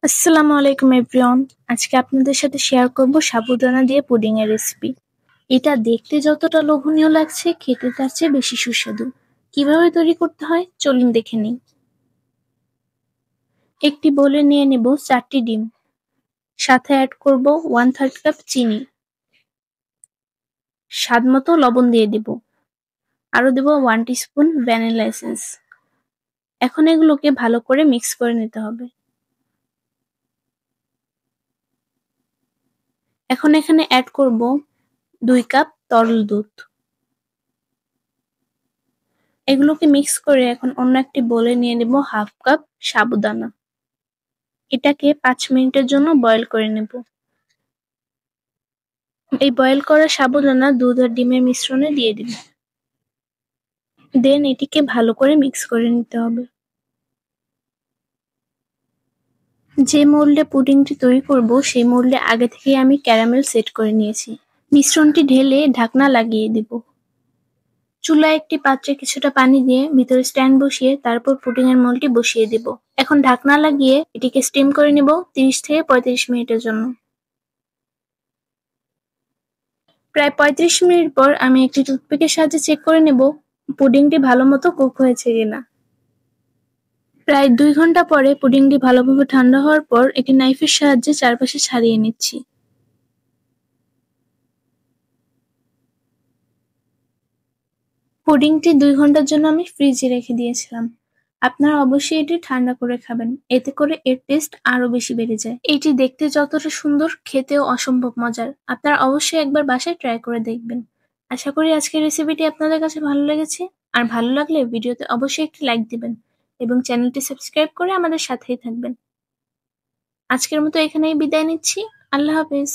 আসসালামু আলাইকুম এভরিওয়ান। আজকে আপনাদের সাথে শেয়ার করব সাবুদানা দিয়ে পুডিং এর রেসিপি। এটা দেখতে যতটা লোভনীয় লাগছে, খেতে তার চেয়ে বেশি সুস্বাদু। কিভাবে তৈরি করতে হয় চলুন দেখে নিই। একটি বোলে নিয়ে নেব 4টি ডিম, সাথে অ্যাড করব 1/3 কাপ চিনি, স্বাদ মতো লবণ দিয়ে দেব, আরো দেব 1 টিস্পুন ভ্যানিলা এসেন্স। এখন এগুলোকে ভালো করে মিক্স করে নিতে হবে। এখন এখানে অ্যাড করব 2 কাপ তরল দুধ। এগুলোকে মিক্স করে এখন অন্য একটি বোলে নিয়ে নেব 1/2 কাপ সাবুদানা। এটাকে 5 মিনিটের জন্য বয়েল করে নেব। এই বয়েল করা সাবুদানা দুধ আর ডিমের মিশ্রণে দিয়ে দিন। দেন এটিকে ভালো করে মিক্স করে নিতে হবে। যে মোল্ডে পুডিংটি তৈরি করব সেই মোল্ডে আগে থেকে আমি ক্যারামেল সেট করে নিয়েছি। মিশ্রণটি ঢেলে ঢাকনা লাগিয়ে দেব। চুলায় একটি পাত্রে কিছুটা পানি দিয়ে ভিতরে স্ট্যান্ড বসিয়ে তারপর পুডিং এর মোল্ডটি বসিয়ে দেব। এখন ঢাকনা লাগিয়ে এটিকে স্টিম করে নেব 30 থেকে 35 মিনিটের জন্য। প্রায় 35 মিনিট পর আমি একটি টুথপিকের সাহায্যে চেক করে নেব পুডিংটি ভালোমতো কুক হয়েছে কিনা। প্রায় 2 ঘন্টা পরে পুডিংটি ভালোভাবে ঠান্ডা হওয়ার পর একটি নাইফের সাহায্যে চারপাশে ছাড়িয়ে নিচ্ছি। পুডিংটি 2 ঘন্টার জন্য আমি ফ্রিজে রেখে দিয়েছিলাম। আপনারা অবশ্যই এটি ঠান্ডা করে খাবেন, এতে করে এর টেস্ট আরো বেশি বেড়ে যায়। এটি দেখতে যতটা সুন্দর, খেতেও অসম্ভব মজার। আপনারা অবশ্যই একবার বাসায় ট্রাই করে দেখবেন। আশা করি আজকের রেসিপিটি আপনাদের কাছে ভালো লেগেছে। আর ভালো লাগলে ভিডিওতে অবশ্যই একটি লাইক দিবেন এবং চ্যানেলটি সাবস্ক্রাইব করে আমাদের সাথেই থাকবেন। আজকের মতো এখানেই বিদায় নিচ্ছি। আল্লাহ হাফেজ।